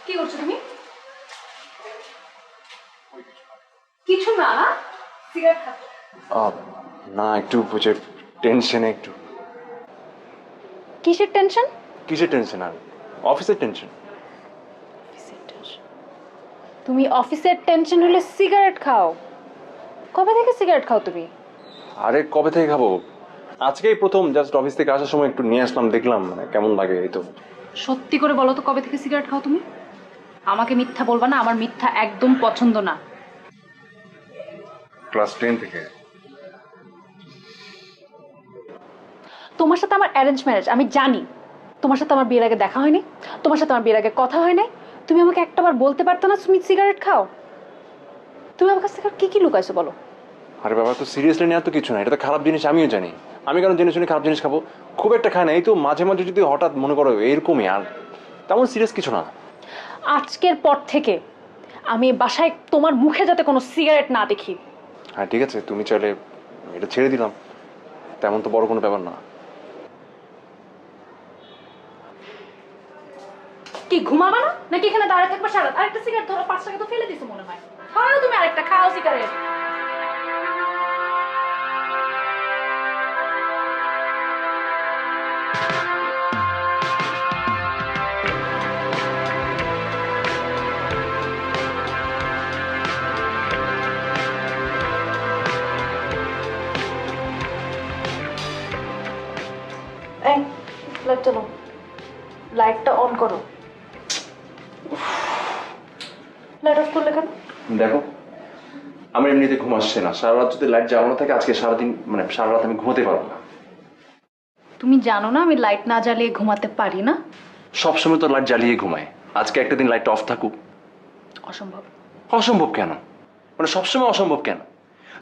কি করছো তুমি? কিছু না, সিগারেট খাচ্ছ? না একটু বুঝে টেনশনে একটু। কিসের টেনশন? কিসের টেনশন? আর অফিসের টেনশন। তুমি অফিসের টেনশন হলে সিগারেট খাও? কবে থেকে সিগারেট খাও তুমি? আরে কবে থেকে খাবো, আজকেই প্রথম জাস্ট অফিস থেকে আসার সময় একটু নিয়ে আসলাম, দেখলাম মানে কেমন লাগে এই তো। সত্যি করে বলো তো কবে থেকে সিগারেট খাও তুমি? আমাকে মিথ্যা বলবা না, আমার মিথ্যা একদম পছন্দ না। ক্লাস 10 থেকে। তোমার সাথে আমার অ্যারেঞ্জ ম্যারেজ, আমি জানি। তোমার সাথে আমার বিয়ের আগে দেখা হয়নি, তোমার সাথে আমার বিয়ের আগে কথা হয় নাই। তুমি আমাকে একটাবার বলতে পারতো না তুমি সিগারেট খাও? তুমি আমার কাছ থেকে কি কি লুকাইছো বলো? আরে বাবা, তো সিরিয়াসলি নেওয়া তো কিছু না, এটা তো খারাপ জিনিস, আমিও জানি। আমি কারণ জেনে শুনে খারাপ জিনিস খাবো? খুব একটা খাই না, এই তো মাঝে মাঝে যদি হঠাৎ মনে করো এরকমই, আর তেমন সিরিয়াস কিছু না। আজকের পর থেকে আমি বাসায় তোমার মুখে যাতে কোনো সিগারেট না দেখি। হ্যাঁ ঠিক আছে, তুমি চাইলে এটা ছেড়ে দিলাম, তেমন তো বড় কোনো ব্যাপার না। কি ঘুমাবা না নাকি এখানে দাঁড়িয়ে থাকবা সারা রাত? আরেকটা সিগারেট ধরো, 5 টাকা তো ফেলে দিছো মনে হয়। ধরো তুমি আরেকটা, খাও সিগারেট। এই লাইট জ্বালাও, লাইটটা অন করো। লাইট অফ করলে কেন? দেখো, আমার এমনিতে ঘুম আসছে না, সারা রাত যদি লাইট জ্বালানো থাকে আজকে সারাদিন মানে সারা রাত আমি ঘুমাতে পারবো না। তুমি জানো না আমি লাইট না জ্বালিয়ে ঘুমাতে পারি না? সবসময় তো লাইট জ্বালিয়ে ঘুমায়, আজকে একটা দিন লাইটটা অফ থাকুক। অসম্ভব। অসম্ভব কেন? মানে সবসময় অসম্ভব কেন?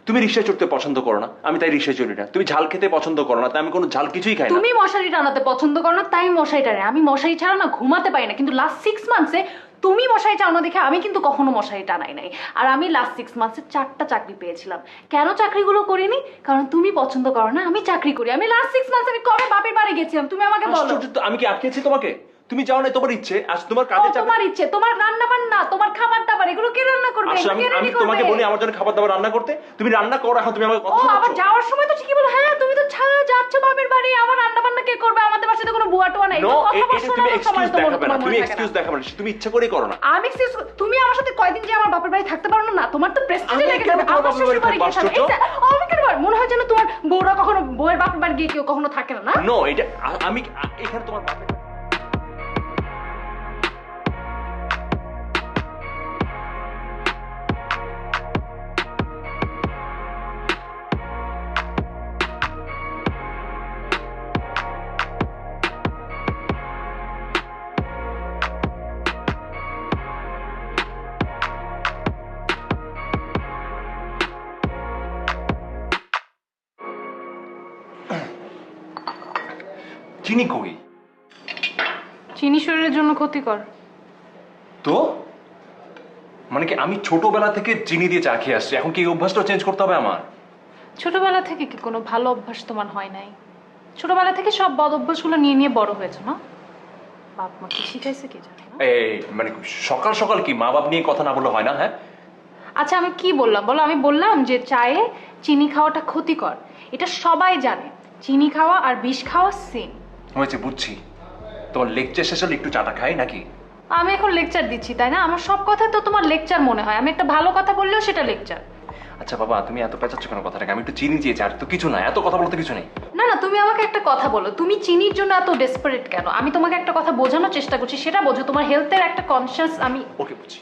তুমি রিক্সায় চড়তে পছন্দ করো না, আমি তাই রিক্সায় চড়ি না। তুমি ঝাল খেতে পছন্দ করো না, তাই আমি কোনো ঝাল কিছুই খাই না। তুমি মশারি টানাতে পছন্দ করো না, তাই মশারি টানে। আমি মশারি ছাড়া না ঘুমাতে পারি না, কিন্তু লাস্ট 6 মান্থসে তুমি মশারি টানো দেখে আমি কিন্তু কখনো মশারি টানাই নাই। আর আমি লাস্ট 6 মান্থসে 4টা চাকরি পেয়েছিলাম। কেন চাকরিগুলো করিনি? কারণ তুমি পছন্দ করো না, আমি চাকরি করি। আমি লাস্ট 6 মান্থস আমি কবে বাপের বাড়ি গেছিলাম তুমি আমাকে বলো। আশ্চর্য তো, আমি কি আটকেছি তোমাকে? তুমি যাও না, তোমার ইচ্ছে, আজ তোমার কাজে চাপ। তোমার ইচ্ছে, তোমার রান্না বান্না, তোমার খাবার দাবার, এগুলো কে রান্না করবে? আসলে আমি তোমাকে বলি আমার জন্য খাবার দাবার রান্না করতে, তুমি রান্না করো, এখন তুমি আমাকে কথা ও আবার শোনাচ্ছ। যাওয়ার সময় তো ঠিকই বলো, হ্যাঁ তুমি তো ছাড়া যাচ্ছ বাপের বাড়ি, আমার রান্না বান্না কে করবে? আমাদের বাসায় তো কোনো বুয়া টুয়া নাই। নো, কথা এটা শোনা তুমি তো তোমার এক্সকিউজ তো দেখাবে না, তোমার তুমি মনে থাকে এক্সকিউজ না। দেখাবে না, তুমি ইচ্ছা করেই করো না। আমি এক্সকিউজ, তুমি আমার সাথে কয়দিন যে আমার বাপের বাড়ি থাকতে পারো না? তোমার তো প্রেস্টিজে আমি লেগে কেন যাবে। তোমার আমার বাপের শ্বশুর বাড়ি বাড়ি থাকবো? গিয়ে থাকবে। আশ্চর্য। আমি কেন পারবো? মনে হয় যেন তোমার বউরা কখনো বউয়ের বাপের বাড়ি গিয়ে কেউ কখনো থাকে না, না? নো, এটা আমি এখানে তোমার বাপের চিনি কই? চিনি শরীরের জন্য ক্ষতিকর। তো মানে কি আমি ছোটবেলা থেকে চিনি দিয়ে চা খেয়ে আসছি, এখন কি এই অভ্যাসটা চেঞ্জ করতে হবে আমার? ছোটবেলা থেকে কি কোনো ভালো অভ্যাস তোমার হয় নাই? ছোটবেলা থেকে সব বদ অভ্যাসগুলো নিয়ে নিয়ে বড় হয়েছো না? বাপ মা কি শিখাইছে কি জানো না? এই মানে সকাল সকাল কি মা বাপ নিয়ে কথা না বললে হয় না? হ্যাঁ আচ্ছা আমি কি বললাম বলো? আমি বললাম যে চায়ে চিনি খাওয়াটা ক্ষতিকর, এটা সবাই জানে। চিনি খাওয়া আর বিষ খাওয়া সেম। হয়েছে, বুঝছি। তোমার লেকচার শেষ হলে একটু চাটা খাই নাকি? আমি এখন লেকচার দিচ্ছি তাই না? আমার সব কথা তো তোমার লেকচার মনে হয়। আমি একটা ভালো কথা বললেও সেটা লেকচার। আচ্ছা বাবা, তুমি এত পেঁচাচ্ছ কেন কথাটাকে? আমি একটু চিনি চেয়েছি, আর তো কিছু না, এত কথা বলতে কিছু নেই। না না, তুমি আমাকে একটা কথা বলো, তুমি চিনির জন্য এত ডেসপারেট কেন? আমি তোমাকে একটা কথা বোঝানোর চেষ্টা করছি, সেটা বোঝো। তোমার হেলথের একটা কনসিয়াস আমি। ওকে, বুঝছি।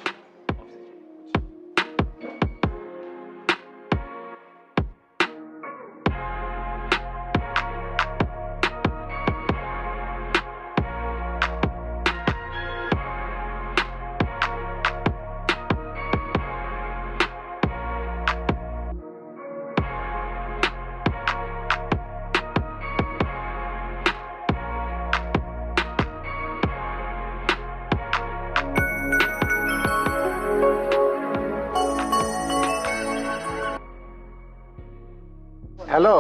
হ্যালো।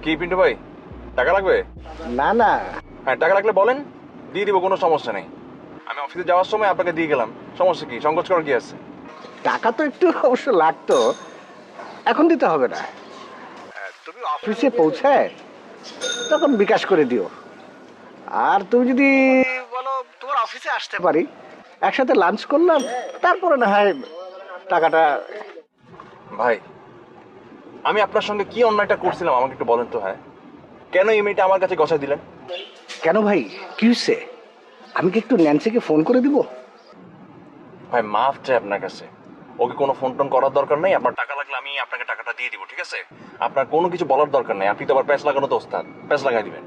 কি পিন্টু ভাই, টাকা লাগবে? না না, হ্যাঁ টাকা লাগলে বলেন, দিয়ে দিব, কোনো সমস্যা নেই। আমি অফিসে যাওয়ার সময় আপনাকে দিয়ে গেলাম, সমস্যা কি, সংকোচ করার কি আছে? টাকা তো একটু অবশ্য লাগতো, এখন দিতে হবে না। তুমি অফিসে পৌঁছায় তখন বিকাশ করে দিও। আর তুমি যদি বলো তোমার অফিসে আসতে পারি, একসাথে লাঞ্চ করলাম, তারপরে না হয় টাকাটা। ভাই, আমি আপনার সঙ্গে কি অন্যায়টা করছিলাম আমাকে একটু বলেন তো। হ্যাঁ, কেন এই মেয়েটা আমার কাছে গছায় দিলেন? কেন ভাই, কি হয়েছে? আমি কি একটু ন্যান্সিকে ফোন করে দিব? ভাই মাফ চাই আপনার কাছে, ওকে কোনো ফোন টোন করার দরকার নেই। আপনার টাকা লাগলে আমি আপনাকে টাকাটা দিয়ে দিব, ঠিক আছে? আপনার কোনো কিছু বলার দরকার নেই, আপনি তো আবার প্যাচ লাগানো তো ওস্তাদ, প্যাচ লাগাই দিবেন।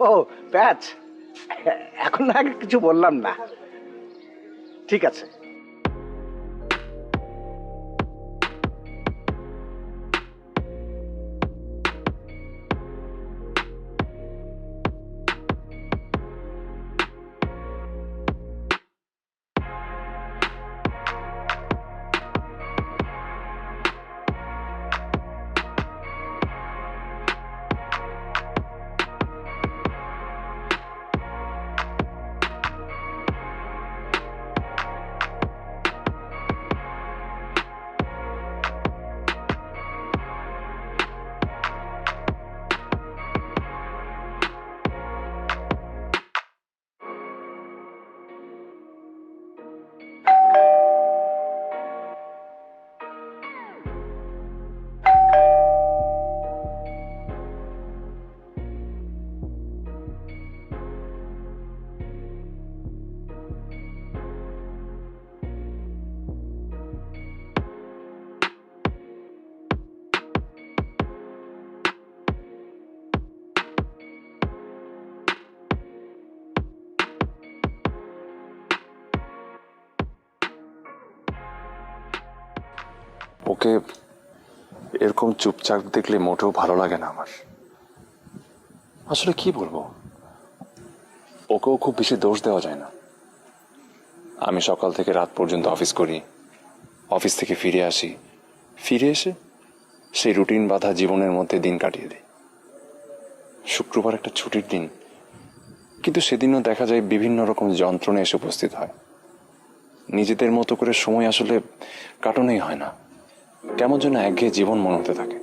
ও প্যাচ, এখন না আগে কিছু বললাম না। ঠিক আছে। ওকে এরকম চুপচাপ দেখলে মোটেও ভালো লাগে না আমার। আসলে কি বলবো, ওকেও খুব বেশি দোষ দেওয়া যায় না। আমি সকাল থেকে রাত পর্যন্ত অফিস করি, অফিস থেকে ফিরে আসি, ফিরে এসে সেই রুটিন বাঁধা জীবনের মধ্যে দিন কাটিয়ে দিই। শুক্রবার একটা ছুটির দিন, কিন্তু সেদিনও দেখা যায় বিভিন্ন রকম যন্ত্রণা এসে উপস্থিত হয়। নিজেদের মতো করে সময় আসলে কাটানোই হয় না, কেমন যেন একঘেয়ে জীবন মনে হতে থাকে।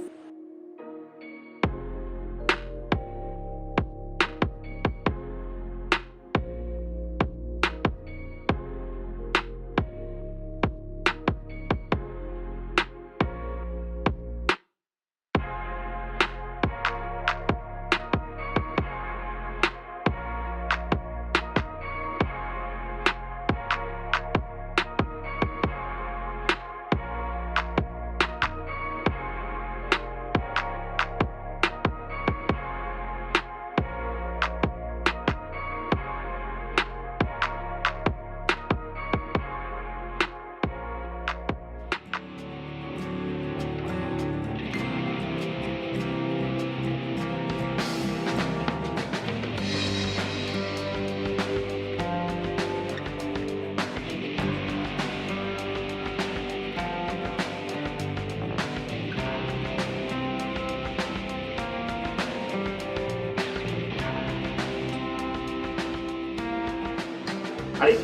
আরে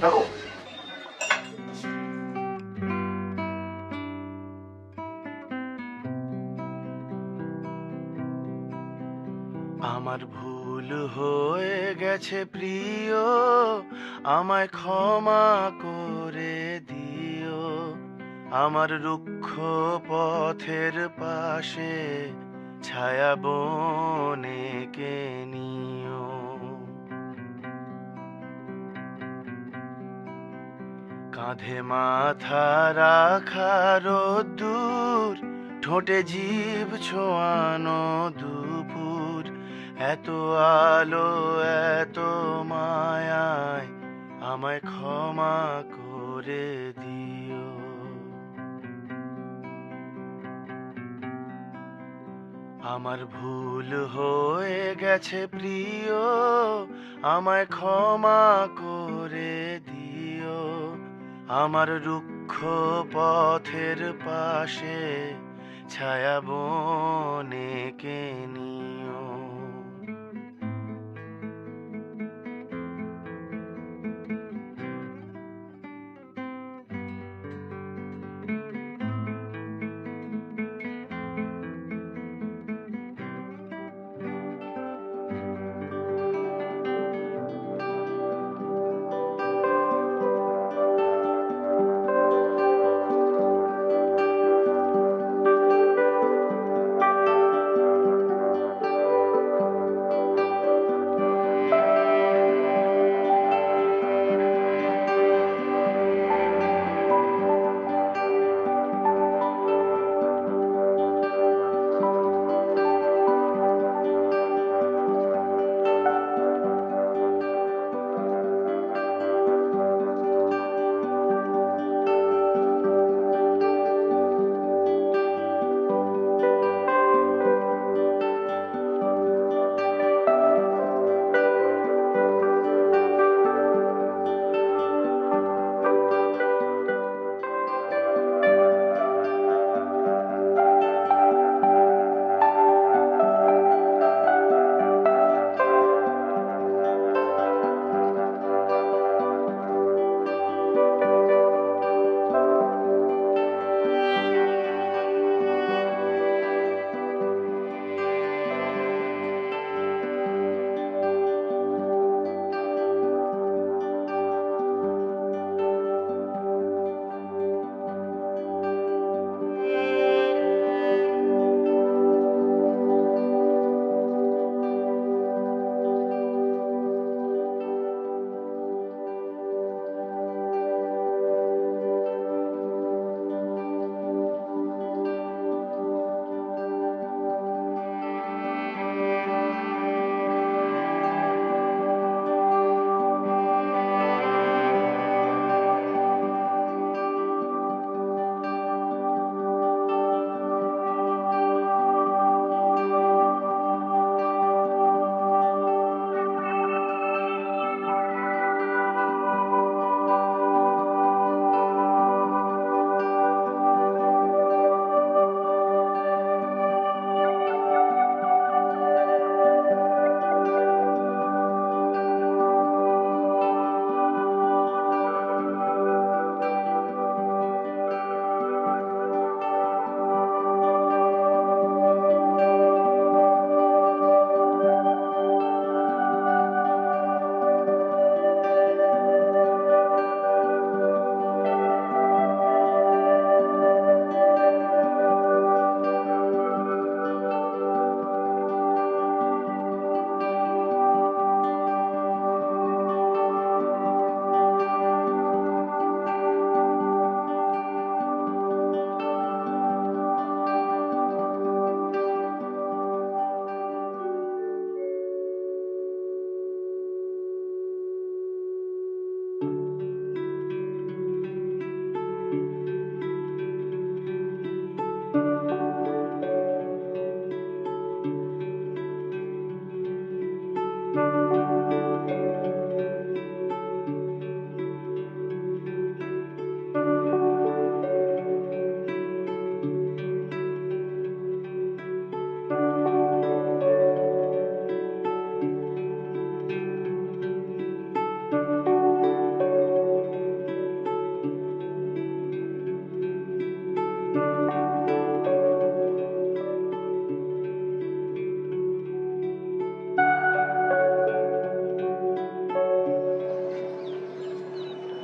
দেখো, আমার ভুল হয়ে গেছে প্রিয়, আমায় ক্ষমা করে দিও। আমার রুক্ষ পথের পাশে ছায়া বনেকে নিও। কাঁধে মাথা রাখা রোদ্দুর, ঠোঁটে জিভ ছোঁয়ানো দুপুর, এত আলো এত মায়ায় আমায় ক্ষমা করে দিও। আমার ভুল হয়ে গেছে প্রিয়, আমায় ক্ষমা করে দিও। আমার রুক্ষ পথের পাশে ছায়া বনেকে নিও।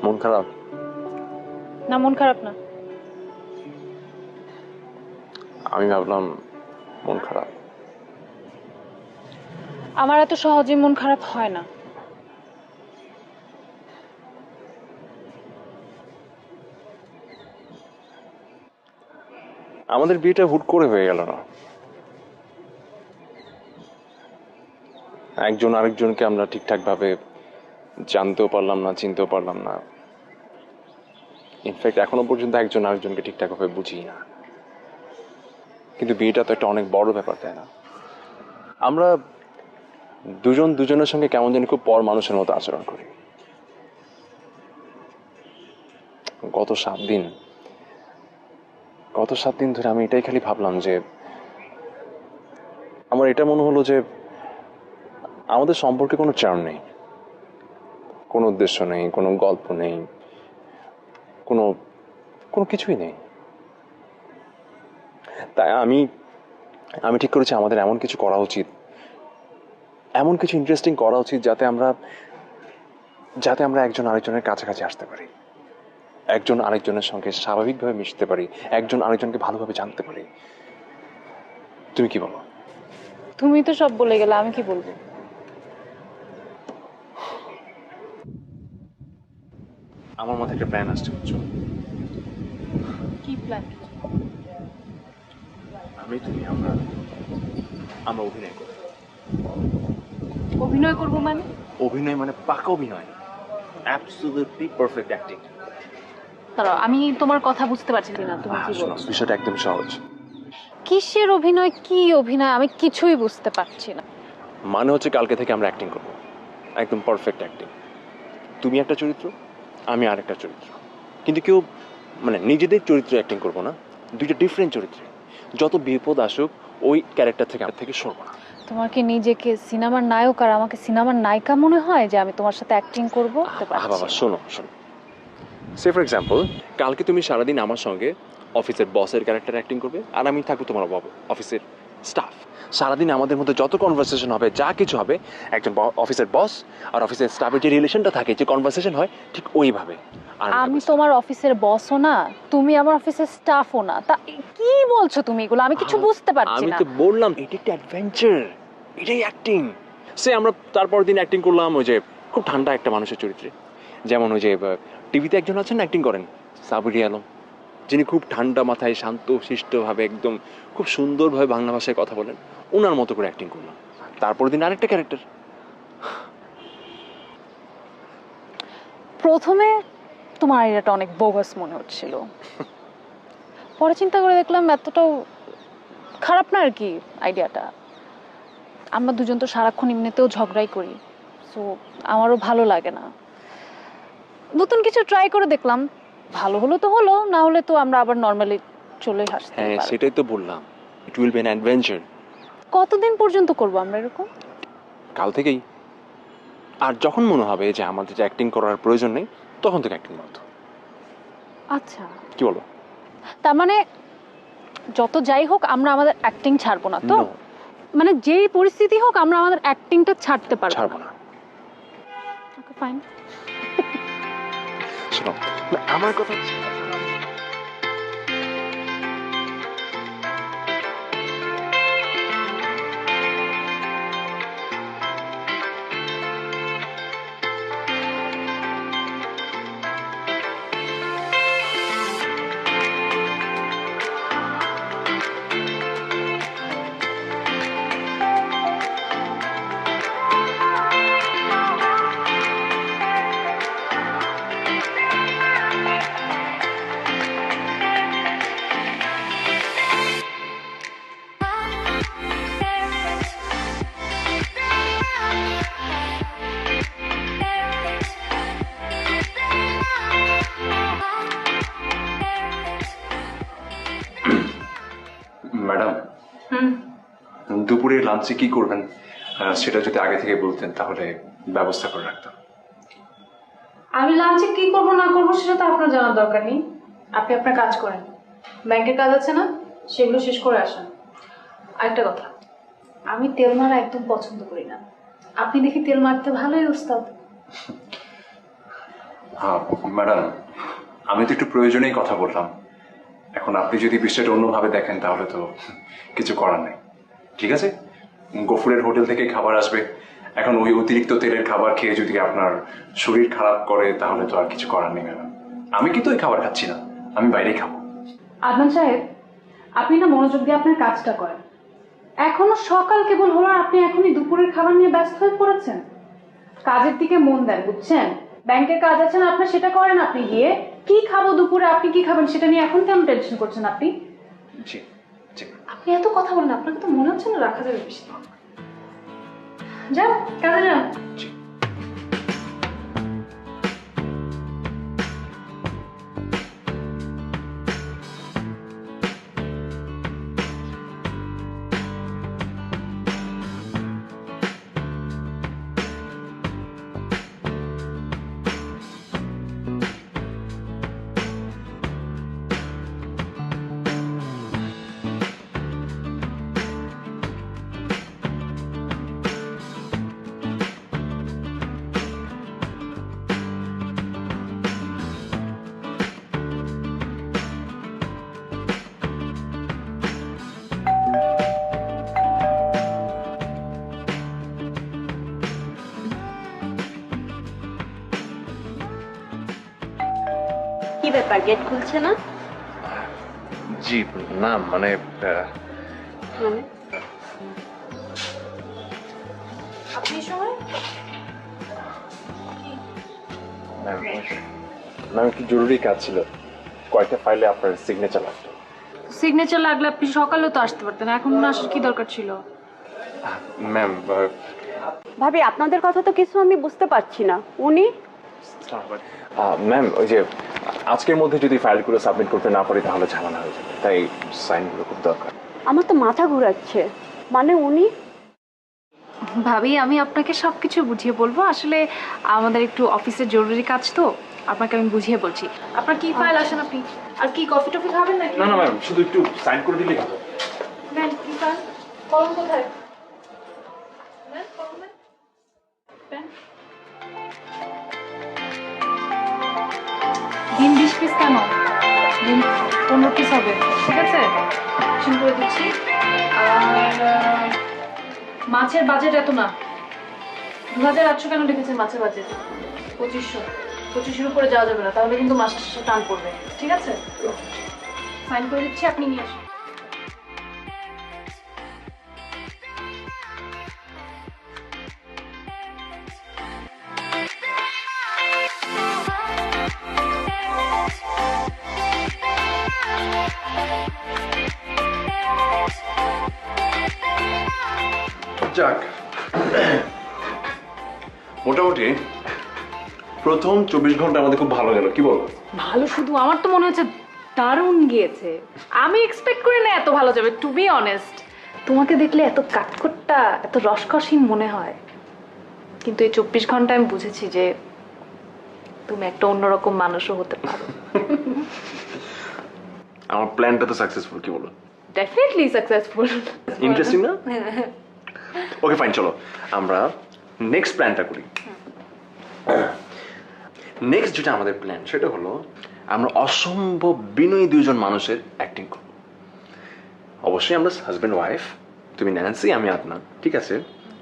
মন খারাপ? না, মন খারাপ না। আমি ভাবলাম মন খারাপ। আমার এত সহজে মন খারাপ হয় না। আমাদের বিয়েটা হুট করে হয়ে গেল না? একজন আরেকজনকে আমরা ঠিকঠাক ভাবে জানতেও পারলাম না, চিনতেও পারলাম না। ইনফ্যাক্ট এখনো পর্যন্ত একজন আরেকজনকে ঠিকঠাক ভাবে বুঝি না। কিন্তু বিয়েটা তো একটা অনেক বড় ব্যাপার, তাই না? আমরা দুজন দুজনের সঙ্গে কেমন যেন খুব পর মানুষের মতো আচরণ করি। গত 7 দিন ধরে আমি এটাই খালি ভাবলাম যে আমার এটা মনে হলো যে আমাদের সম্পর্কে কোনো চার্ম নেই, কোনো উদ্দেশ্য নেই, কোনো গল্প নেই, কোনো কোনো কিছুই নেই। তাই আমি ঠিক করেছি আমাদের এমন কিছু করা উচিত, এমন কিছু ইন্টারেস্টিং করা উচিত যাতে আমরা একজন আরেকজনের কাছাকাছি আসতে পারি, একজন আরেকজনের সঙ্গে স্বাভাবিকভাবে মিশতে পারি, একজন আরেকজনকে ভালোভাবে জানতে পারি। তুমি কি বলো? তুমি তো সব বলে গেলে, আমি কি বলবো? আমার মাথায় একটা প্ল্যান আসছে, বুঝছো? কি প্ল্যান? আমরা অভিনয় করব। অভিনয় করবো মানে? অভিনয় মানে পাকা অভিনয়, অ্যাবসলিউটলি পারফেক্ট অ্যাক্টিং। দাঁড়াও, আমি তোমার কথা বুঝতে পারছি না, তুমি কি শোনো, বলছো? বিষয়টা একদম সহজ। কিসের অভিনয়, কি অভিনয়, আমি কিছুই বুঝতে পারছি না। মানে হচ্ছে কালকে থেকে আমরা অ্যাক্টিং করব, একদম পারফেক্ট অ্যাক্টিং। তুমি একটা চরিত্র, আমি আরেকটা চরিত্র, কিন্তু কেউ মানে নিজেদের চরিত্রে অ্যাক্টিং করবো না, দুইটা ডিফারেন্ট চরিত্রে। যত বিপদ আসুক ওই ক্যারেক্টার থেকে সরবো না। তোমার কি নিজেকে সিনেমার নায়ক আর আমাকে সিনেমার নায়িকা মনে হয় যে আমি তোমার সাথে অ্যাক্টিং করবো? বাবা শোনো, সে ফর এক্সাম্পল, কালকে তুমি সারাদিন আমার সঙ্গে অফিসের বসের ক্যারেক্টার অ্যাক্টিং করবে, আর আমি থাকবো তোমার অফিসের স্টাফ। সারাদিন আমাদের মধ্যে যত কনভারসেশন হবে, যা কিছু হবে, একজন অফিসের বস আর অফিসের স্টাফের যে রিলেশনটা থাকে, যে কনভারসেশন হয়, ঠিক ওইভাবে। আমি তোমার অফিসের বসও না, তুমি আমার অফিসের স্টাফও না, তা কি বলছো তুমি এগুলো? আমি কিছু বুঝতে পারছি আমি না। তো বললাম এটা একটা অ্যাডভেঞ্চার, এটাই অ্যাক্টিং। সে আমরা তারপর দিন অ্যাক্টিং করলাম ওই যে খুব ঠান্ডা একটা মানুষের চরিত্রে, যেমন ওই যে টিভিতে একজন আছেন অ্যাক্টিং করেন, সাবরি আলম, যিনি খুব ঠান্ডা মাথায় শান্ত শিষ্টভাবে একদম খুব সুন্দরভাবে বাংলা ভাষায় কথা বলেন, ওনার মতো করে অ্যাক্টিং করলাম। তারপর দিন আরেকটা ক্যারেক্টার। প্রথমে তোমার আইডিয়াটা অনেক বোগাস মনে হচ্ছিল, পরে চিন্তা করে দেখলাম এতটাও খারাপ না আর কি আইডিয়াটা। আমরা দুজন তো সারাক্ষণ এমনিতেও ঝগড়াই করি, সো আমারও ভালো লাগে না। নতুন কিছু ট্রাই করে দেখলাম, ভালো হলো তো হলো, না হলে তো আমরা আবার নর্মালি চলে আসতে হ্যাঁ পারি। সেটাই তো বললাম, it will be an adventure. কতদিন পর্যন্ত করবো আমরা এরকম? কাল থেকেই। আর যখন মনে হবে যে আমাদের অ্যাক্টিং করার প্রয়োজন নেই, তখন থেকে অ্যাক্টিং করতে। আচ্ছা, কি বলো? তার মানে যত যাই হোক আমরা আমাদের অ্যাক্টিং ছাড়বো না তো? No, মানে যেই পরিস্থিতি হোক আমরা আমাদের অ্যাক্টিংটা ছাড়তে পারবো ছাড়বো না। না। Okay fine. শোনো, আমার কথা হচ্ছে, ম্যাডাম দুপুরে লাঞ্চে কি করবেন সেটা যদি আগে থেকে বলতেন তাহলে ব্যবস্থা করে রাখতাম। আমি লাঞ্চে কি করব না করব সেটা তো আপনার জানার দরকার নেই। আপনি আপনার কাজ করেন, ব্যাংকের কাজ আছে না, সেগুলো শেষ করে আসেন। আরেকটা কথা, আমি তেল মারা একদম পছন্দ করি না। আপনি দেখি তেল মারতে ভালোই ওস্তাদ। হ্যাঁ ম্যাডাম, আমি তো একটু প্রয়োজনেই কথা বললাম। এখন আপনি যদি বিষয়টা অন্যভাবে দেখেন তাহলে তো কিছু করার নেই। ঠিক আছে, গফুরের হোটেল থেকে খাবার আসবে, এখন ওই অতিরিক্ত তেলের খাবার খেয়ে যদি আপনার শরীর খারাপ করে তাহলে তো আর কিছু করার নেই ম্যাডাম। আমি কিন্তু ওই খাবার খাচ্ছি না, আমি বাইরেই খাবো। আদনান সাহেব, আপনি না মনোযোগ দিয়ে আপনার কাজটা করেন। এখনো সকাল কেবল হলো আর আপনি এখনই দুপুরের খাবার নিয়ে ব্যস্ত হয়ে পড়েছেন। কাজের দিকে মন দেন, বুঝছেন? ব্যাংকের কাজ আছে না আপনার, সেটা করেন আপনি গিয়ে। কি খাবো দুপুরে, আপনি কি খাবেন সেটা নিয়ে এখন কেন টেনশন করছেন আপনি? জি জি। আপনি এত কথা বলেন, আপনাকে তো মনে হচ্ছে না রাখা যাবে বেশি। যাও কাজে যান। জি। কি ব্যাপার, গেট খুলছে না? জি না মানে মানে আপনি সময় ম্যাম একটু জরুরি কাজ ছিল, কয়েকটা ফাইলে আপনার সিগনেচার লাগতো। সিগনেচার লাগলে আপনি সকালেও তো আসতে পারতেন, এখন আসার কি দরকার ছিল? ম্যাম ভাবি, আপনাদের কথা তো কিছু আমি বুঝতে পারছি না। উনি ম্যাম ওই যে আজকের মধ্যে যদি ফাইলগুলো সাবমিট করতে না পারি তাহলে ঝামেলা হয়ে যাবে, তাই সাইনগুলো খুব দরকার। আমার তো মাথা ঘুরাচ্ছে। মানে উনি ভাবি, আমি আপনাকে সবকিছু বুঝিয়ে বলবো। আসলে আমাদের একটু অফিসের জরুরি কাজ তো, আপনাকে আমি বুঝিয়ে বলছি। আপনার কি ফাইল আসেন আপনি? আর কি কফি টফি খাবেন নাকি? না না ম্যাম, শুধু একটু সাইন করে দিলেই হবে। ম্যাম কি ফাইল? কলম কোথায়? ম্যাম কলম ম্যাম? পেন? দিন 20 পিস কেন? দিন 15 পিস হবে, ঠিক আছে? শুরু করে দিচ্ছি। আর মাছের বাজেট এত না। 2800 কেন লিখেছেন মাছের বাজেট? 2500 উপরে যাওয়া যাবে না, তাহলে কিন্তু মাসের শেষে টান পড়বে, ঠিক আছে? সাইন করে দিচ্ছি, আপনি নিয়ে আসুন। যাক, মোটামুটি প্রথম 24 ঘন্টা আমাদের খুব ভালো গেল, কি বলবো? ভালো শুধু, আমার তো মনে হচ্ছে দারুণ গিয়েছে। আমি এক্সপেক্ট করি না এত ভালো যাবে, টু বি অনেস্ট। তোমাকে দেখলে এত কাঠখোট্টা, এত রসকসহীন মনে হয়, কিন্তু এই 24 ঘন্টা আমি বুঝেছি যে তুমি একটা অন্যরকম মানুষও হতে পারো। আমার প্ল্যানটা তো সাকসেসফুল, কি বলো? Definitely successful. ইন্টারেস্টিং না? ওকে ফাইন, চলো আমরা নেক্সট প্ল্যানটা করি। নেক্সট যেটা আমাদের প্ল্যান সেটা হলো আমরা অসম্ভব বিনয়ী দুইজন মানুষের অ্যাক্টিং করব। অবশ্যই আমরা হাজব্যান্ড ওয়াইফ, তুমি ন্যান্সি আমি আদনান, ঠিক আছে?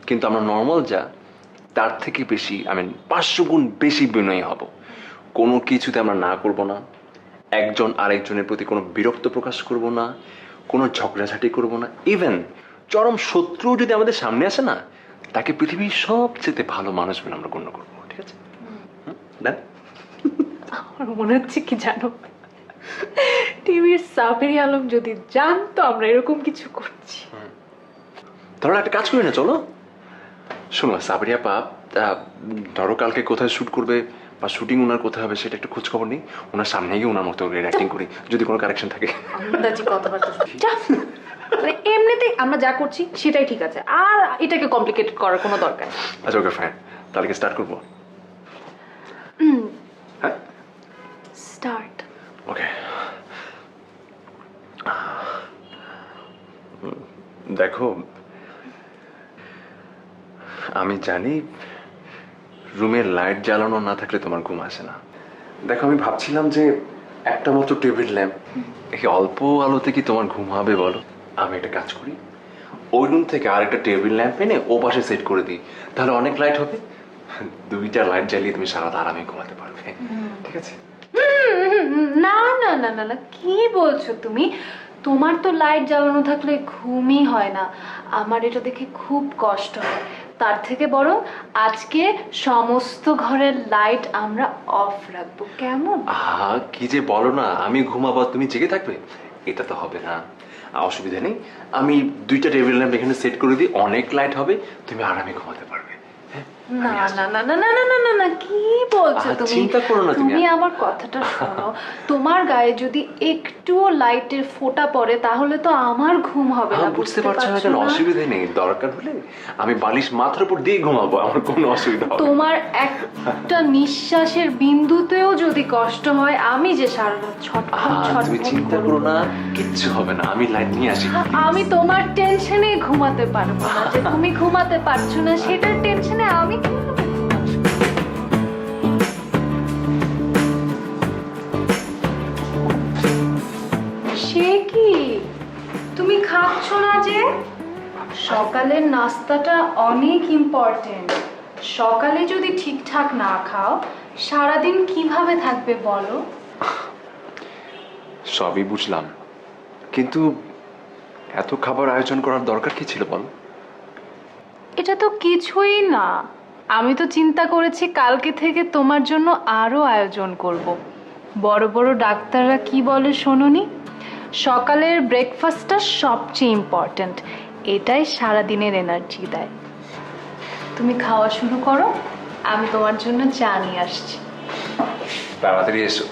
কিন্তু আমরা নর্মাল যা তার থেকে বেশি, 500 গুণ বেশি বিনয়ী হব। কোনো কিছুতে আমরা না করব না, একজন আরেকজনের প্রতি কোনো বিরক্ত প্রকাশ করব না, কোনো ঝগড়াঝাটি করব না। ইভেন চরম শত্রু যদি আমাদের সামনে আসে না, তাকে পৃথিবীর সবচেয়ে ভালো মানুষ বলে আমরা গণ্য করবো, ঠিক আছে? দেন আমার মনে হচ্ছে কি জানো, টিভির সাবেরি আলম যদি জানতো আমরা এরকম কিছু করছি। ধরো একটা কাজ করি না, চলো শোনো সাবরিয়া পাপ, ধরো কালকে কোথায় শ্যুট করবে বা শুটিং ওনার কোথায় হবে সেটা একটু খোঁজ খবর নেই, ওনার সামনে গিয়ে ওনার মতো অ্যাক্টিং করি, যদি কোনো কারেকশন থাকে। আন্দাজি কথাবার্তা মানে এমনিতেই আমরা যা করছি সেটাই ঠিক আছে, আর এটাকে কমপ্লিকেটেড করার কোনো দরকার নেই। আচ্ছা ওকে ফাইন, তাহলে কি স্টার্ট করবো? হ্যাঁ স্টার্ট। ওকে, দেখো আমি জানি রুমের লাইট জ্বালানো না থাকলে তোমার ঘুম আসে না। দেখো আমি ভাবছিলাম যে একটা মাত্র টেবিল ল্যাম্প, এই অল্প আলোতে কি তোমার ঘুম হবে বলো? আমি একটা কাজ করি, ওই রুম থেকে আরেকটা টেবিল ল্যাম্প এনে ও পাশে সেট করে দিই, তাহলে অনেক লাইট হবে, দুইটা লাইট জ্বালিয়ে তুমি সারা রাত আরামে ঘুমাতে পারবে। ঠিক আছে? না না না না না, কি বলছো তুমি? তোমার তো লাইট জ্বালানো থাকলে ঘুমই হয় না, আমার এটা দেখে খুব কষ্ট হয়। তার থেকে বরং আজকে সমস্ত ঘরের লাইট আমরা অফ রাখবো, কেমন? আহা কি যে বলো না, আমি ঘুমাবো তুমি জেগে থাকবে, এটা তো হবে না। অসুবিধা নেই, আমি দুইটা টেবিল ল্যাম্প এখানে সেট করে দিই, অনেক লাইট হবে, তুমি আরামে ঘুমাতে পারবে। না না না না না না না না না, কি বলছো তুমি? চিন্তা করো না তুমি। তুমি আমার কথাটা শোনো, তোমার গায়ে যদি একটুও লাইটের ফোঁটা পড়ে তাহলে তো আমার ঘুম হবে না, বুঝতে পারছো না কেন? অসুবিধা নেই, দরকার হলে আমি বালিশ মাথার উপর দিয়ে ঘুমাবো, আমার কোনো অসুবিধা হবে না। তোমার একটা নিঃশ্বাসের বিন্দুতেও যদি কষ্ট হয়, আমি যে সারা রাত ছটফট তুমি ছটফট চিন্তা করো না, কিচ্ছু হবে না, আমি লাইট নিয়ে আসি। আমি তোমার টেনশনে ঘুমাতে পারবো না, যে তুমি ঘুমাতে পারছো না সেটার টেনশনে আমি কিভাবে ঘুমাবো? সে কি, তুমি খাচ্ছ না যে? সকালের নাস্তাটা অনেক ইম্পর্টেন্ট, সকালে যদি ঠিকঠাক না খাও সারাদিন কিভাবে থাকবে বলো? সবই বুঝলাম, কিন্তু এত খাবার আয়োজন করার দরকার কি ছিল বলো? এটা তো কিছুই না, আমি তো চিন্তা করেছি কালকে থেকে তোমার জন্য আরো আয়োজন করব। বড় বড় ডাক্তাররা কি বলে শোনোনি? সকালের ব্রেকফাস্টটা সবচেয়ে ইম্পর্ট্যান্ট, এটাই সারাদিনের এনার্জি দেয়। তুমি খাওয়া শুরু করো, আমি তোমার জন্য চা নিয়ে আসছি। তাড়াতাড়ি এসো।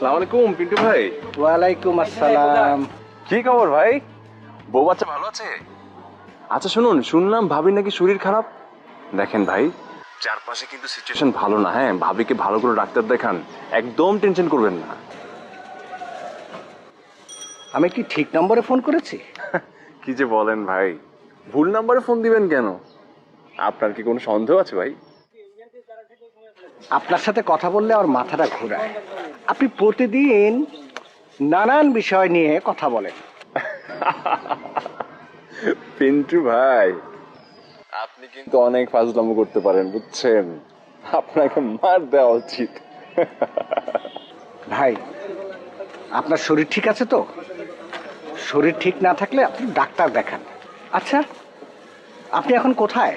আসসালামু আলাইকুম পিন্টু ভাই। ওয়ালাইকুম আসসালাম। কি খবর ভাই? বউ বাচ্চা ভালো আছে? আচ্ছা শুনুন, শুনলাম ভাবির নাকি শরীর খারাপ। দেখেন ভাই, চারপাশে কিন্তু সিচুয়েশন ভালো না, হ্যাঁ, ভাবিকে ভালো করে ডাক্তার দেখান, একদম টেনশন করবেন না। আমি কি ঠিক নম্বরে ফোন করেছি? কি যে বলেন ভাই, ভুল নাম্বারে ফোন দিবেন কেন? আপনার কি কোনো সন্দেহ আছে ভাই? আপনার সাথে কথা বললে আমার মাথাটা ঘোরায়। আপনি প্রতিদিন নানান বিষয় নিয়ে কথা বলেন। পিন্টু ভাই, আপনি কিন্তু অনেক ফাজলামো করতে পারেন বুঝছেন, আপনাকে মার দেওয়া উচিত। ভাই, আপনার শরীর ঠিক আছে তো? শরীর ঠিক না থাকলে আপনি ডাক্তার দেখান। আচ্ছা, আপনি এখন কোথায়?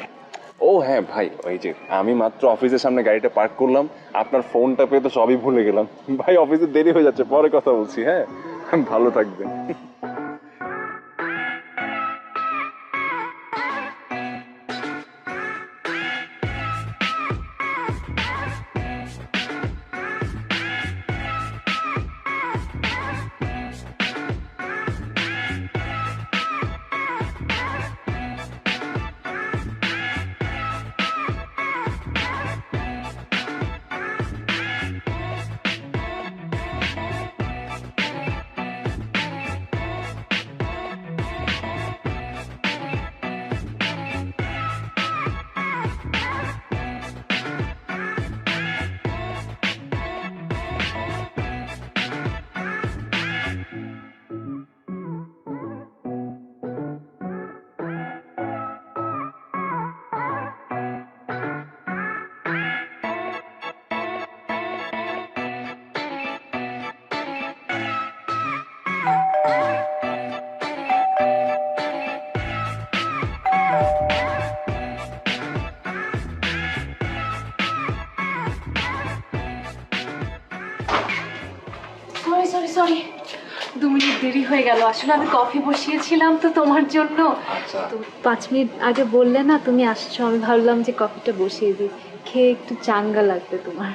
ও হ্যাঁ ভাই, ওই যে আমি মাত্র অফিসের সামনে গাড়িটা পার্ক করলাম, আপনার ফোনটা পেয়ে তো সবই ভুলে গেলাম। ভাই অফিসে দেরি হয়ে যাচ্ছে, পরে কথা বলছি, হ্যাঁ? ভালো থাকবেন। সরি 2 মিনিট দেরি হয়ে গেল, আসলে আমি কফি বসিয়েছিলাম তো তোমার জন্য। আচ্ছা তো 5 মিনিট আগে বললে না তুমি আসছো, আমি ভাবলাম যে কফিটা বসিয়ে দিই, খেয়ে একটু চাঙ্গা লাগবে তোমার।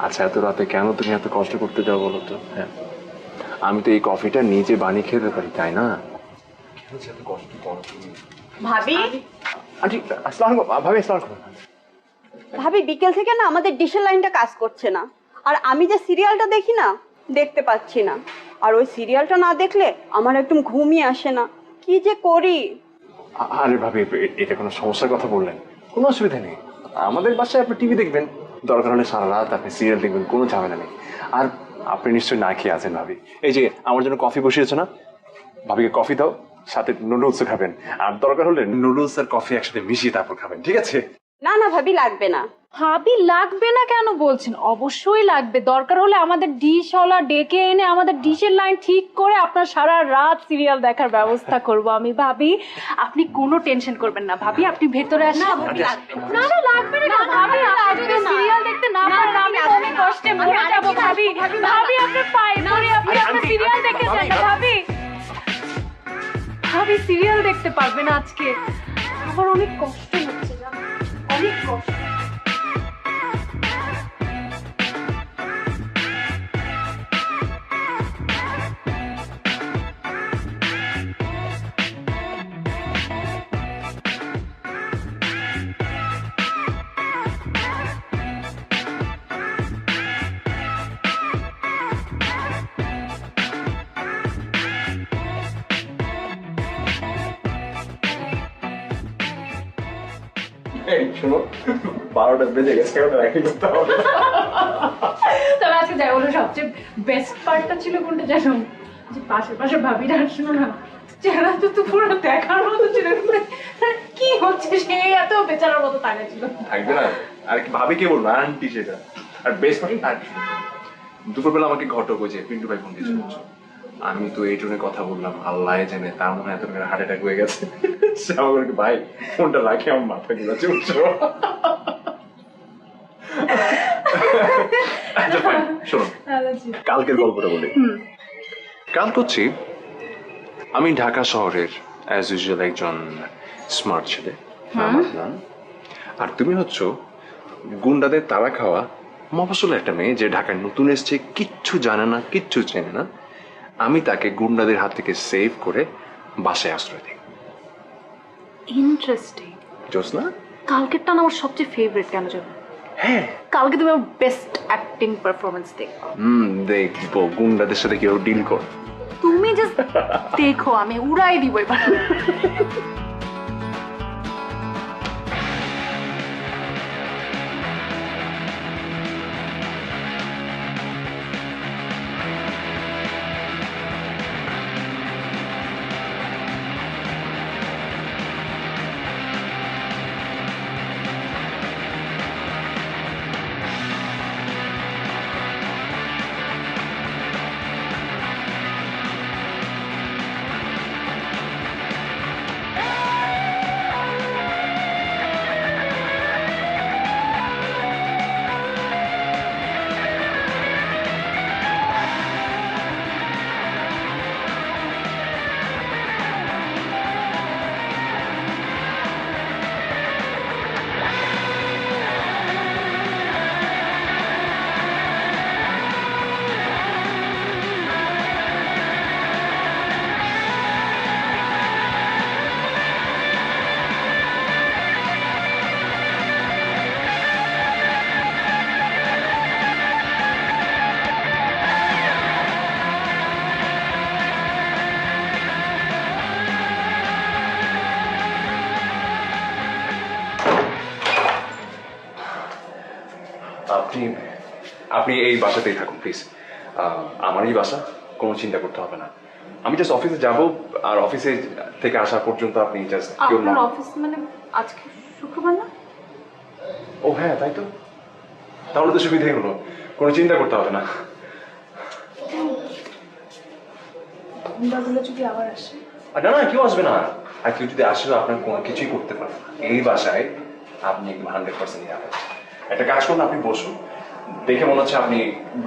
আচ্ছা, এত রাতে কেন তুমি এত কষ্ট করতে যাও বলো তো? হ্যাঁ, আমি তো এই কফিটা নিজে বানিয়ে খেতে পারি, তাই না? কেন এত কষ্ট করো তুমি? ভাবি আন্টি আসসালামু আলাইকুম। ভাবি আসসালামু আলাইকুম। ভাবি বিকেল থেকে না আমাদের ডিশের লাইনটা কাজ করছে না, আর আমি যে সিরিয়ালটা দেখি না দেখতে পাচ্ছি না, আর ওই সিরিয়ালটা না দেখলে আমার একদম ঘুমই আসে না, কি যে করি। আরে ভাবি, এটা কোনো সমস্যার কথা বললেন? কোনো অসুবিধা নেই, আমাদের বাসায় আপনি টিভি দেখবেন, দরকার হলে সারা রাত আপনি সিরিয়াল দেখবেন, কোনো ঝামেলা নেই। আর আপনি নিশ্চয়ই না খেয়ে আছেন ভাবি, এই যে আমার জন্য কফি বসিয়েছো না, ভাবিকে কফি দাও, সাথে নুডলসও খাবেন, আর দরকার হলে নুডলস আর কফি একসাথে মিশিয়ে তারপর খাবেন, ঠিক আছে? না না ভাবি লাগবে না। ভাবি লাগবে না কেন বলছেন? অবশ্যই লাগবে, দরকার হলে আমাদের ডিশওয়ালা ডেকে এনে আমাদের ডিশের লাইন ঠিক করে আপনার সারা রাত সিরিয়াল দেখার ব্যবস্থা করব আমি। ভাবি আপনি কোনো টেনশন করবেন না, ভাবি আপনি ভেতরে আসেন। না না লাগবে না ভাবি, আপনি যদি সিরিয়াল দেখতে না পারেন আমি অনেক কষ্টে মরে যাব ভাবি। ভাবি আপনি ফাইন করে আপনি আপনার সিরিয়াল দেখে যান না ভাবি। ভাবি সিরিয়াল দেখতে পারবেন আজকে, আমার অনেক কষ্ট হচ্ছে জানেন, অনেক কষ্ট। শোনো, 12টা বেজে গেছে, করতে হবে। তবে আজকে যাই বলো, সবচেয়ে বেস্ট পার্টটা ছিল কোনটা জানো? যে পাশে পাশে ভাবিরা আসলো না, চেহারা তো পুরো দেখার মতো ছিল, কি হচ্ছে সে এত বেচারার মতো তাকা ছিল। থাকবে না আর কি, ভাবি কে বলবো, আন্টি সেটা। আর বেশ দুপুরবেলা আমাকে ঘটক হয়েছে পিন্টু ভাই ফোন দিয়েছিল, আমি তো এই জন্য কথা বললাম, আল্লাহ জানে তার মনে হয় এত হার্ট অ্যাটাক হয়ে গেছে। সে আমাকে ভাই ফোনটা রাখে আমার মাথা ঘুরাচ্ছে, বুঝছো? আচ্ছা ফাইন, শোনো কালকের গল্পটা বলি। কাল করছি আমি ঢাকা শহরের অ্যাজ ইউজুয়াল একজন স্মার্ট ছেলে, নাম আদনান। আর তুমি হচ্ছ গুন্ডাদের তাড়া খাওয়া মফস্বল একটা মেয়ে, যে ঢাকায় নতুন এসছে, কিচ্ছু জানে না, কিচ্ছু চেনে না। আমি তাকে গুন্ডাদের হাত থেকে সেভ করে বাসায় আশ্রয় দিই। ইন্টারেস্টিং। জোসনা, কালকেরটা না আমার সবচেয়ে ফেভারিট, কেন জানো? হ্যাঁ কালকে তুমি আমার বেস্ট অ্যাক্টিং পারফরমেন্স দেখো। দেখবো গুন্ডাদের সাথে কেউ ডিল কর। তুমি জাস্ট দেখো, আমি উড়াই দিব এবার। আপনি আপনি এই বাসাতেই থাকুন প্লিজ, আমারই বাসা, কোনো চিন্তা করতে হবে না। আমি জাস্ট অফিসে যাব, আর অফিসে থেকে আসা পর্যন্ত আপনি জাস্ট কেউ আপনার অফিস মানে আজকে শুক্রবার না? ও হ্যাঁ, তাই তো, তাহলে তো সুবিধাই হলো, কোনো চিন্তা করতে হবে না। গুন্ডাগুলো যদি আবার আসে? আর না না, কেউ আসবে না, আর কেউ যদি আসলে আপনার কোনো কিছুই করতে পারবে না। এই বাসায় আপনি একদম 100% যাবেন। একটা কাজ করুন, আপনি বসুন, দেখে মনে হচ্ছে আপনি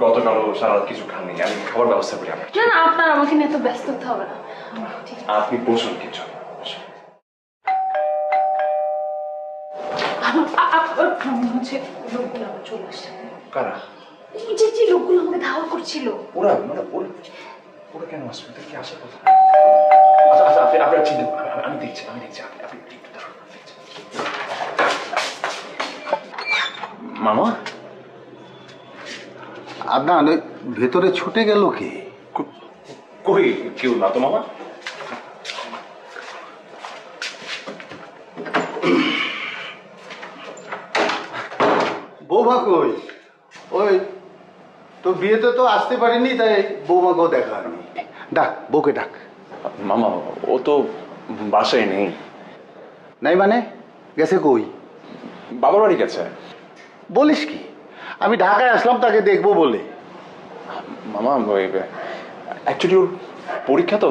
গতকালও সারা রাত কিছু খাননি। আমি খাবার ব্যবস্থা করি আপনার। না না, আপনার আমাকে নিয়ে এত ব্যস্ত হতে হবে না। ঠিক আছে। আপনি বসুন কিছু। মনে হচ্ছে লোকগুলো আমার চলে আসছে। কারা? এই যে যে লোকগুলো আমাকে ধাওয়া করছিল। ওরা মানে ওরা কেন আসবে? ওদের কি আসার কথা? আচ্ছা আচ্ছা, আপনার চিন্তা আমি দেখছি আপনি একটু দাঁড়ান, দেখছি। মামা আদনান ওই ভেতরে ছুটে গেল কি? কই কেউ না তো মামা। বৌমা কই? ওই তোর বিয়েতে তো আসতে পারিনি, তাই বৌমাকেও দেখা হয়নি। ডাক, বউকে ডাক। মামা ও তো বাসায় নেই। নাই মানে? গেছে কই? বাবার বাড়ি গেছে। বলিস কি? আমি ঢাকায় আসলাম তাকে দেখবো বলে। মামা ওই অ্যাকচুয়ালি ওর পরীক্ষা তো,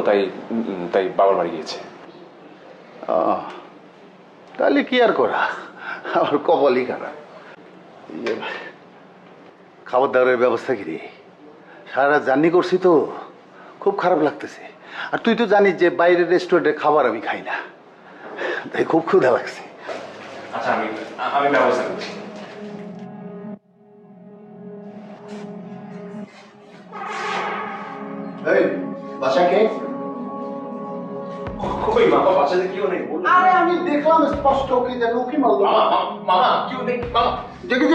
তাই বাবার বাড়ি গিয়েছে। তাহলে কি আর করা, আমার কপালই খারাপ। খাবার দাবারের ব্যবস্থা কি রে? সারা রাত জার্নি করছি তো, খুব খারাপ লাগতেছে। আর তুই তো জানিস যে বাইরের রেস্টুরেন্টে খাবার আমি খাই না, তাই খুব ক্ষুধা লাগছে। আচ্ছা আমি ব্যবস্থা করছি। এই বাসা কে? কই মামা, বাসাতে কেউ নেই। আরে আমি দেখলাম স্পষ্ট, কি যেন উকি মারলো। মামা কেউ নেই মামা। দেখি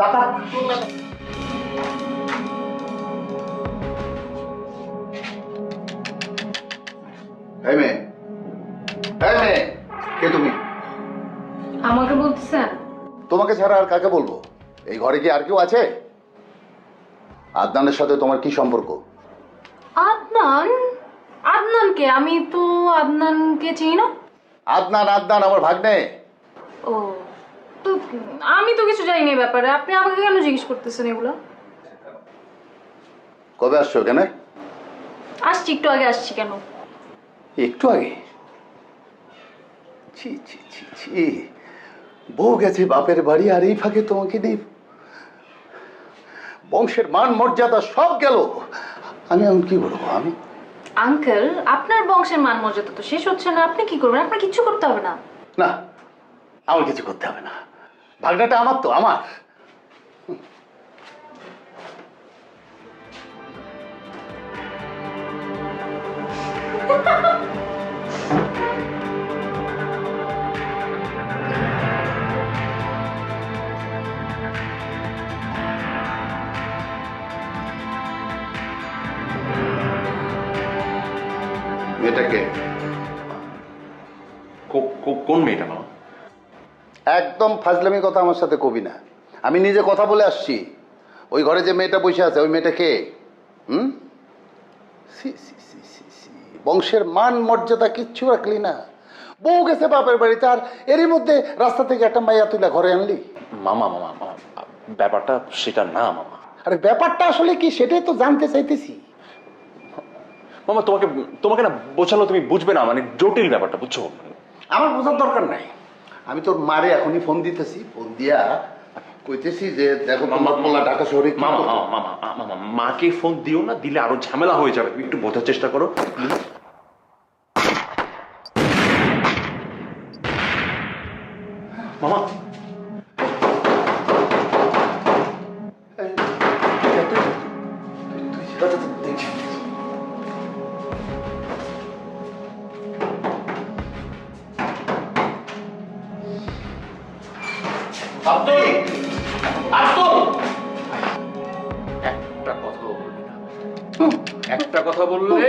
দাদা এই মেয়ে, এই মেয়ে, কে তুমি? আমাকে বলতেছেন? তোমাকে ছাড়া আর কাকে বলবো? এই ঘরে কি আর কেউ আছে? আদনানের সাথে তোমার কি সম্পর্ক? আদনান? আদনানকে? আমি তো আদনানকে চিনি না। আদনান আমার ভাগ্নে। ও, তো আমি তো কিছু জানি না এই ব্যাপারে। আপনি আমাকে কেন জিজ্ঞেস করতেছেন এগুলো? কবে আসছো এখানে? আসছি, একটু আগে আসছি। কেন? একটু আগে? ছি ছি ছি ছি, বউ গেছে বাপের বাড়ি, আর এই ফাঁকে তোমাকে নেই। বংশের মান মর্যাদা সব গেল। আমি এখন কি বলবো? আমি আঙ্কেল, আপনার বংশের মান মর্যাদা তো শেষ হচ্ছে না। আপনি কি করবেন? আপনার কিচ্ছু করতে হবে না। না, আমার কিছু করতে হবে না। ভাগনাটা আমার তো, আমার। মেয়েটাকে কোন মেয়েটা মামা? একদম ফাজলামি কথা আমার সাথে কবি না। আমি নিজে কথা বলে আসছি। ওই ঘরে যে মেয়েটা বসে আছে, ওই মেয়েটা কে? সি সি সি সি সি, বংশের মান মর্যাদা কিচ্ছু রাখলি না। বউ গেছে বাপের বাড়িতে, আর এরই মধ্যে রাস্তা থেকে একটা মাইয়া তুলে ঘরে আনলি। মামা মামা মামা ব্যাপারটা সেটা না মামা। আরে ব্যাপারটা আসলে কি সেটাই তো জানতে চাইতেছি। মামা তোমাকে না বোঝালো তুমি বুঝবে না, মানে জটিল ব্যাপারটা, বুঝছো? আমার বোঝার দরকার নাই। আমি তোর মারে এখনই ফোন দিতেছি, ফোন দিয়া কইতেছি যে দেখো তোমার মোল্লা ঢাকা শহরে কি মামা করতো। মামা মামা মামা মাকে ফোন দিও না, দিলে আরো ঝামেলা হয়ে যাবে। একটু বোঝার চেষ্টা করো। মামা আব্দুল, আব্দুল, একটা কথা বলবি না। একটা কথা বললে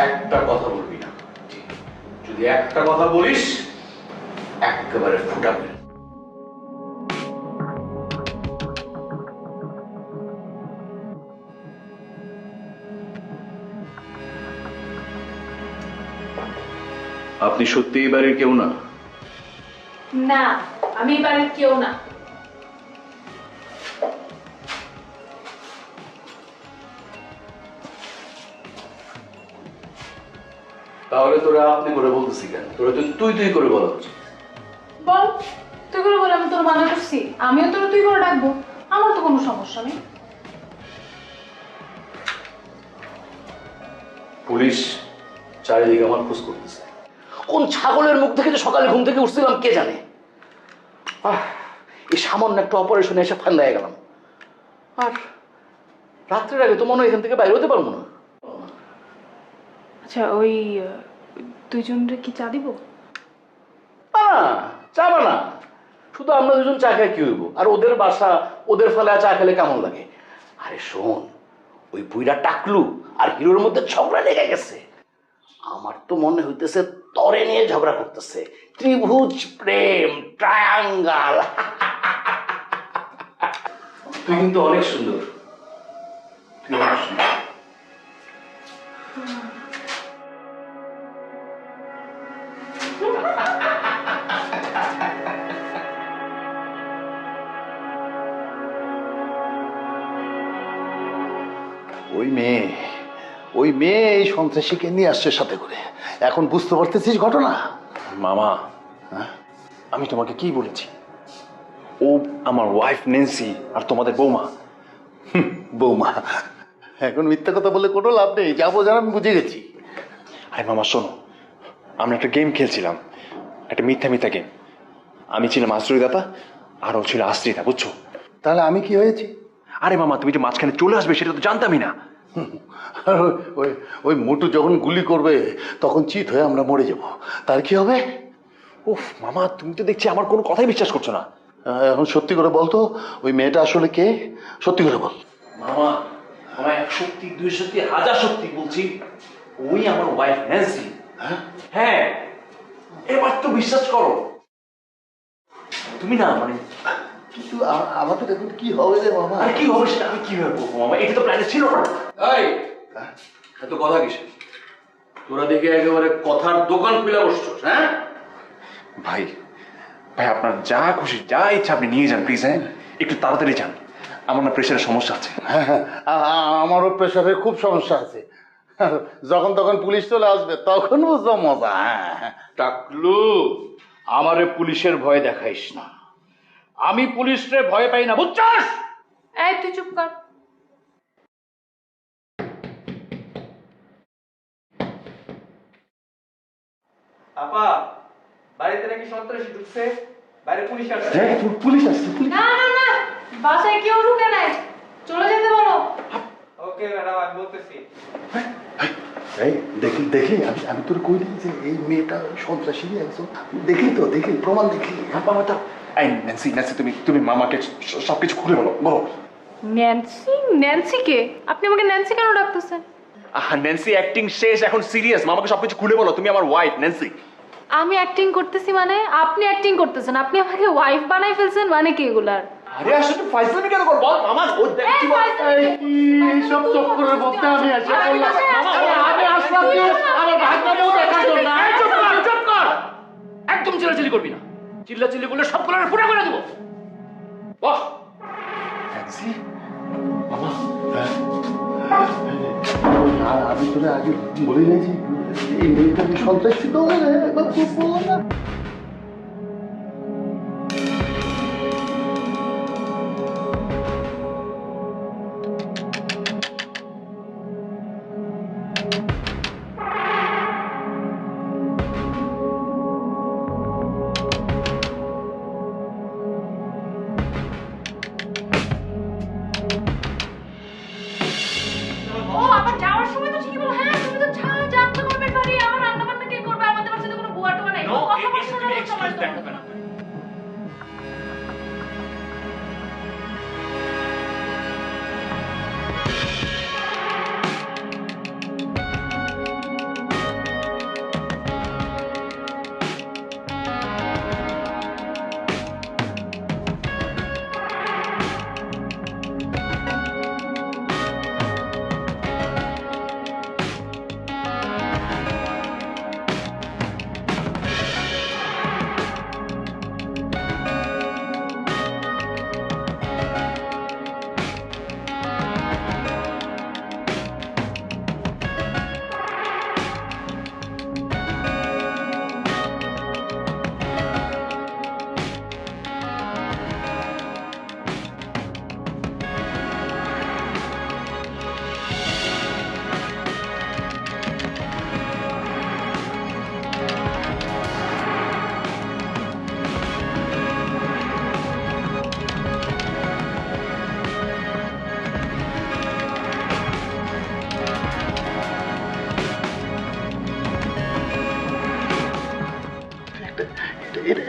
একটা কথা বলবি না। যদি একটা কথা বলিস একেবারে ফুটাবে। আপনি সত্যি এই বাড়ির কেউ না? না, আমি এই বাড়ির কেউ না। তাহলে তোরা আপনি করে বলতেছি কেন? তোরা তো তুই তুই করে বলা উচিত। বল, তুই করে বলে আমি তোর মানা করছি? আমিও তোর তুই করে ডাকবো, আমার তো কোনো সমস্যা নেই। পুলিশ চারিদিকে আমার খোঁজ করতেছে। কোন ছাগলের মুখ থেকে যে সকালে ঘুম থেকে উঠছিলাম কে জানে। এই সামান্য একটা অপারেশনে এসে ফান্দায় গেলাম। আর রাত্রের আগে তো মনে হয় এখান থেকে বাইরে হতে পারবো না। আচ্ছা, ওই দুইজনের কি চা দিব? না, চাবা না, শুধু আমরা দুজন চা খাই কি হইব? আর ওদের বাসা, ওদের ফেলে চা খেলে কেমন লাগে? আরে শোন, ওই বুইরা টাকলু আর হিরোর মধ্যে ঝগড়া লেগে গেছে। আমার তো মনে হইতেছে তরে নিয়ে ঝগড়া করতেছে। ত্রিভুজ প্রেম, ট্রায়াঙ্গাল। তুই কিন্তু অনেক সুন্দর, তুই অনেক সুন্দর। ওই মেয়ে এই সন্ত্রাসীকে নিয়ে আসছে সাথে করে। এখন বুঝতে পারতেছিস ঘটনা? মামা, আমি তোমাকে কি বলেছি? ও আমার ওয়াইফ নেন্সি আর তোমাদের বৌমা। বৌমা? এখন মিথ্যা কথা বলে কোনো লাভ নেই, যাবো যারা আমি বুঝে গেছি। আরে মামা শোনো, আমরা একটা গেম খেলছিলাম, একটা মিথ্যা মিথ্যা গেম। আমি ছিলাম আশ্রয়দাতা আর ও ছিল আশ্রিতা, বুঝছো? তাহলে আমি কি হয়েছি? আরে মামা, তুমি যে মাঝখানে চলে আসবে সেটা তো জানতামই না। আর ওই ওই মোটু যখন গুলি করবে তখন চিত হয়ে আমরা মরে যাব, তার কি হবে? উফ মামা, তুমি তো দেখছি আমার কোনো কথাই বিশ্বাস করছো না। এখন সত্যি করে বলতো, ওই মেয়েটা আসলে কে? সত্যি করে বল। মামা, আমার এক সত্যি, দুই সত্যি, হাজার সত্যি বলছি, ওই আমার ওয়াইফ ন্যান্সি। হ্যাঁ, এবার তো বিশ্বাস করো। তুমি না মানে, কিন্তু আমাদের এখন কি হবে রে মামা? আরে কি হবে সেটা আমি কিভাবে বলবো মামা? এটা তো প্ল্যানে ছিল না। এই, এত কথা কিসের? তোরা দেখে একেবারে কথার দোকান খুলে বসছস। হ্যাঁ ভাই, ভাই আপনার যা খুশি, যা ইচ্ছা আপনি নিয়ে যান প্লিজ। হ্যাঁ, একটু তাড়াতাড়ি যান, আমার না প্রেশারের সমস্যা আছে। হ্যাঁ হ্যাঁ, আমারও প্রেশারের খুব সমস্যা আছে। যখন তখন পুলিশ চলে আসবে তখন বুঝবো মজা। হ্যাঁ, টাকলু, আমারে পুলিশের ভয় দেখাইস না। আমি পুলিশরে ভয় পাই না, বুঝছস? এই তুই চুপ কর। আপা, বাড়িতে নাকি সন্ত্রাসী ঢুকছে, বাইরে পুলিশ আসছে। হ্যাঁ, পুলিশ আসছে। না না না, বাসায় কেউ ঢুকে নাই, চলে যেতে বলো। ওকে ম্যাডাম, আমি বলতেছি। এই দেখি দেখি, আমি তোর কইলি যে এই মেয়েটা সন্ত্রাসী একজন। দেখি তো, দেখি প্রমাণ দেখি। মামা তা, এই ন্যান্সি, ন্যান্সি তুমি তুমি মামাকে সবকিছু খুলে বলো, বলো। ন্যান্সি? ন্যান্সি কে? আপনি আমাকে ন্যান্সি কেন ডাকতেছেন? ন্যান্সি অ্যাক্টিং শেষ, এখন সিরিয়াস। মামাকে সবকিছু খুলে বলো, তুমি আমার ওয়াইফ ন্যান্সি। আমি অ্যাক্টিং করতেছি মানে? আপনি অ্যাক্টিং করতেছেন, আপনি আমাকে ওয়াইফ বানাই ফেলছেন মানে কি এগুলার? আরে আসলে ফাইজলামি কেন করব? মামা ও দেখছি এইসব চক্করের মধ্যে আমি এসে পড়লাম। আমি আসলাম যে আমার ভাগ্যটাও দেখার জন্য। চুপ কর, একদম চিল্লাচিল্লি করবি না। চিল্লাচিল্লি করলে সব কলার ফুটা করে দেবো। বস। ন্যান্সি, মামা, আমি তোরে আগে বলে গেছি এই মেয়েটা সন্ত্রাসী তো এবার খুব বললাম না। ও আবার যাওয়ার সময় তো ঠিকই বলো, হ্যাঁ তুমি তো জানতে পারবে বাড়ি, আমার রান্না বান্না কে করবে? আমাদের বাসায় তো কোনো বুয়া টুয়া নাই। কথা বলছো না, তোমার তো।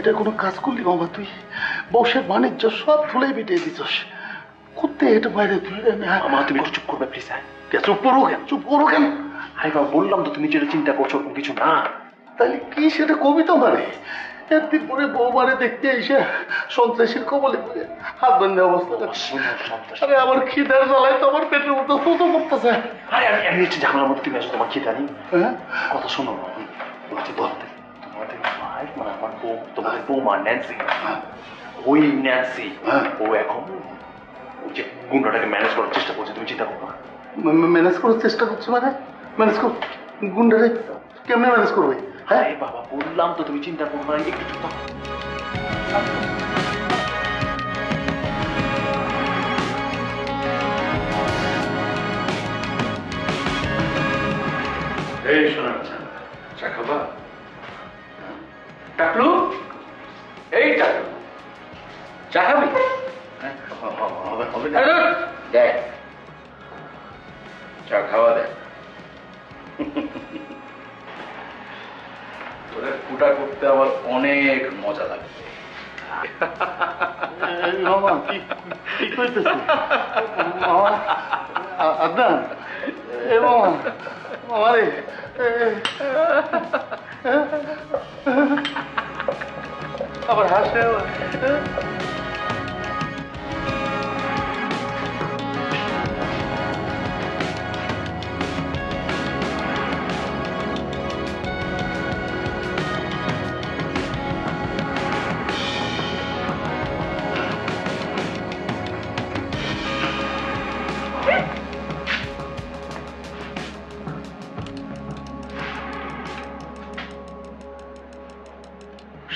এটা কোনো কাজ করলি মামা? তুই বংশের বাণিজ্য সব ধুলে মিটিয়ে দিছস। কোথায় এটা বাইরে তুই? মামা তুমি একটু চুপ করবে প্লিজ। চুপ করো কেন? চুপ করো কেন? আরে বাবা বললাম তো, তুমি যেটা চিন্তা করছো ওরকম কিছু না। তাহলে কি সেটা কবিতা মানে? একদিন পরে বৌমারে দেখতে এসে সন্ত্রাসীর কবলে পড়ে হাত বান্ধে অবস্থা। আরে আমার খিদার জ্বালায় তো আমার পেটের মতো তো করতেছে। আরে আমি আমি একটু ঝামেলার মধ্যে তুমি আসো, তোমার খিদা নেই। হ্যাঁ, কথা শোনো বলছি, বলতে তোমাদের ভাই মানে আমার বউ, তোমাদের বৌমা ন্যান্সি, ওই ন্যান্সি ও এখন ওই যে গুন্ডাটাকে ম্যানেজ করার চেষ্টা করছে, তুমি চিন্তা করো না। ম্যানেজ করার চেষ্টা করছো মানে? ম্যানেজ কর, গুন্ডারে কেমনে ম্যানেজ করবে? হ্যাঁ বাবা বললাম তো, তুমি চিন্তা করো না, একটু চুপ থাকো। এই শোনা, চা খাবা? টাকলু, এই টাকলু, চা খাবি? হবে না। দেখ, চা খাওয়া দেখ। তোদের ফুটা করতে আমার অনেক মজা লাগবে। মামা কি কি করতেছে? আদান এ মামা, মামা রে, আবার হাসে।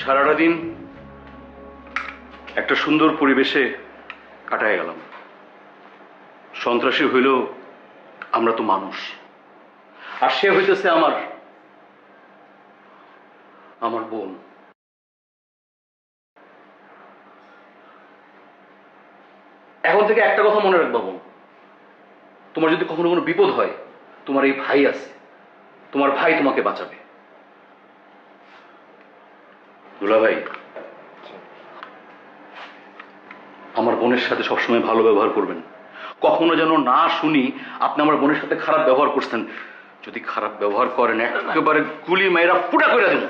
সারাটা দিন একটা সুন্দর পরিবেশে কাটায় গেলাম। সন্ত্রাসী হইল আমরা তো মানুষ, আর সে হইতেছে আমার আমার বোন। এখন থেকে একটা কথা মনে রাখবা বোন, তোমার যদি কখনো কোনো বিপদ হয়, তোমার এই ভাই আছে, তোমার ভাই তোমাকে বাঁচাবে। দুলা ভাই, আমার বোনের সাথে সবসময় ভালো ব্যবহার করবেন। কখনো যেন না শুনি আপনি আমার বোনের সাথে খারাপ ব্যবহার করছেন। যদি খারাপ ব্যবহার করেন একেবারে গুলি মেয়েরা ফুটা করে দেন।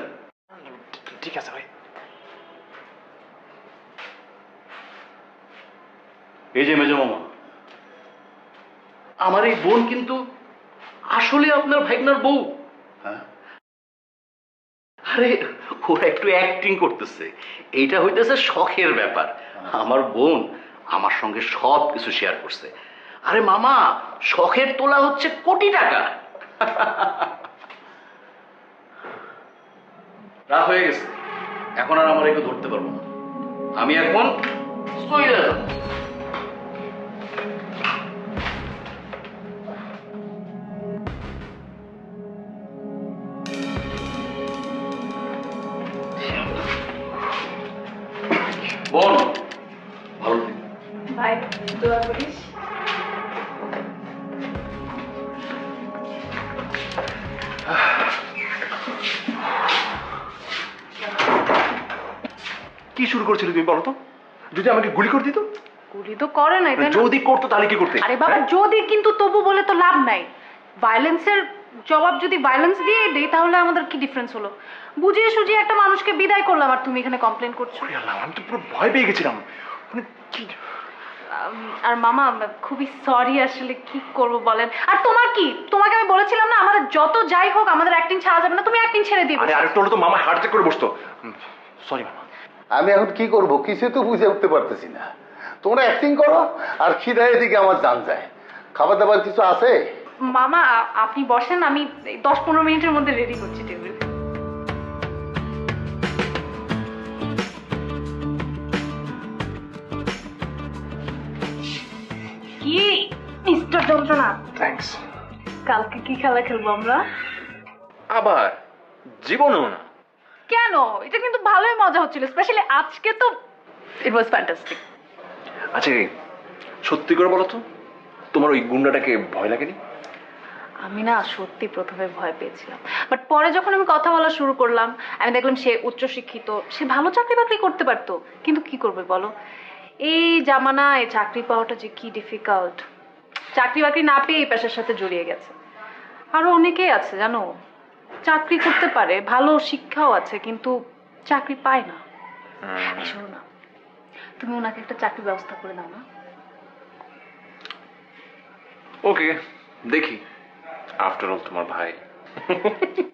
ঠিক আছে ভাই। এই যে মেজো মামা, আমার এই বোন কিন্তু আসলে আপনার ভাইগনার বউ। হ্যাঁ, আরে ওরা একটু অ্যাক্টিং করতেছে, এইটা হইতেছে শখের ব্যাপার। আমার বোন আমার সঙ্গে সব কিছু শেয়ার করছে। আরে মামা, শখের তোলা হচ্ছে কোটি টাকা। রাত হয়ে গেছে, এখন আর আমার একটু ধরতে পারবো না। আমি এখন চলে যাব। বোন ভালো থেকো। ভাই দোয়া করিস। কি শুরু করছিলে তুমি বলো তো? যদি আমাকে গুলি করে দিত? গুলি তো করে নাই, তাই না? যদি করতো তাহলে কি করতে? আরে বাবা, যদি কিন্তু তবু বলে তো লাভ নাই। ভায়োলেন্সের জবাব যদি ভায়োলেন্স দিয়ে দেই তাহলে আমাদের কি ডিফারেন্স হলো? বুঝিয়ে সুঝিয়ে একটা মানুষকে বিদায় করলাম, আর তুমি এখানে কমপ্লেন করছো। ওরে আল্লাহ, আমি তো পুরো ভয় পেয়ে গেছিলাম। মানে কি আর মামা খুবই সরি, আসলে কি করব বলেন। আর তোমার কি, তোমাকে আমি বলেছিলাম না আমাদের যত যাই হোক আমাদের অ্যাক্টিং ছাড়া যাবে না, তুমি অ্যাক্টিং ছেড়ে দিবে। আরে আরেকটু হলে তো মামা হার্ট অ্যাটাক করে বসতো। সরি মামা। আমি এখন কি করব কিছু তো বুঝে উঠতে পারতেছি না। তোমরা অ্যাক্টিং করো আর খিদায় দিকে আমার জান যায়। খাবার দাবার কিছু আছে? মামা আপনি বসেন, আমি 10-15 মিনিটের মধ্যে রেডি করছি টেবিল। কি মিস্টার যন্ত্রণা, থ্যাঙ্কস। কালকে কি খেলা খেলবো আমরা? আবার জীবনেও না। কেন? এটা কিন্তু ভালোই মজা হচ্ছিল, স্পেশালি আজকে তো ইট ওয়াজ ফ্যান্টাস্টিক। আচ্ছা সত্যি করে বলো তো, তোমার ওই গুন্ডাটাকে ভয় লাগেনি? আমি না সত্যি প্রথমে ভয় পেয়েছিলাম, বাট পরে যখন আমি কথা বলা শুরু করলাম আমি দেখলাম সে উচ্চশিক্ষিত, সে ভালো চাকরি বাকরি করতে পারতো। কিন্তু কি করবে বলো, এই জামানায় চাকরি পাওয়াটা যে কি ডিফিকাল্ট। চাকরি বাকরি না পেয়ে এই পেশার সাথে জড়িয়ে গেছে। আরো অনেকেই আছে জানো, চাকরি করতে পারে, ভালো শিক্ষাও আছে, কিন্তু চাকরি পায় না। শোনো না, তুমি ওনাকে একটা চাকরির ব্যবস্থা করে দাও না। ওকে, দেখি। আফটার অল তোমার ভাই।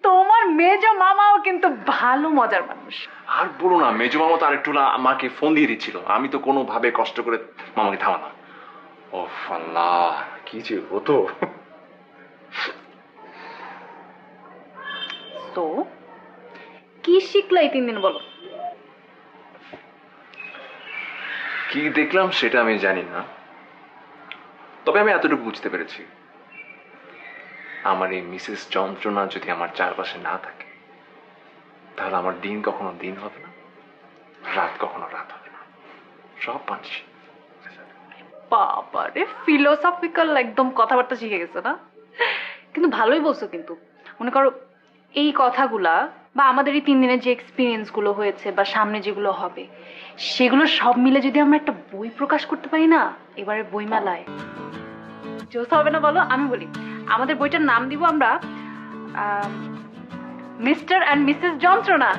তোমার মেজো মামাও কিন্তু ভালো মজার মানুষ। আর বলো না, মেজো মামা তো আরেকটু আমাকে ফোন দিয়ে দিচ্ছিল, আমি তো কোনোভাবে কষ্ট করে মামাকে থামালাম। ও আল্লাহ, কি যে হতো। তো কি শিখলা এই 3 দিন বলো। কি দেখলাম সেটা আমি জানি না, তবে আমি এতটুকু বুঝতে পেরেছি, আমার এই মিসেস যন্ত্রণা যদি আমার চারপাশে না থাকে তাহলে আমার দিন কখনো দিন হবে না, রাত কখনো রাত হবে না, সব পাচ্ছি। বাবারে ফিলোসফিক্যাল একদম কথাবার্তা শিখে গেছে না, কিন্তু ভালোই বলছো। কিন্তু মনে করো এই কথাগুলা বা আমাদের এই 3 দিনের যে এক্সপিরিয়েন্স গুলো হয়েছে বা সামনে যেগুলো হবে, সেগুলো সব মিলে যদি আমরা একটা বই প্রকাশ করতে পারি না এবারে বইমেলায়, জোস হবে না বলো? আমি বলি আমাদের বইটার নাম দিব আমরা মিস্টার অ্যান্ড মিসেস যন্ত্রণা।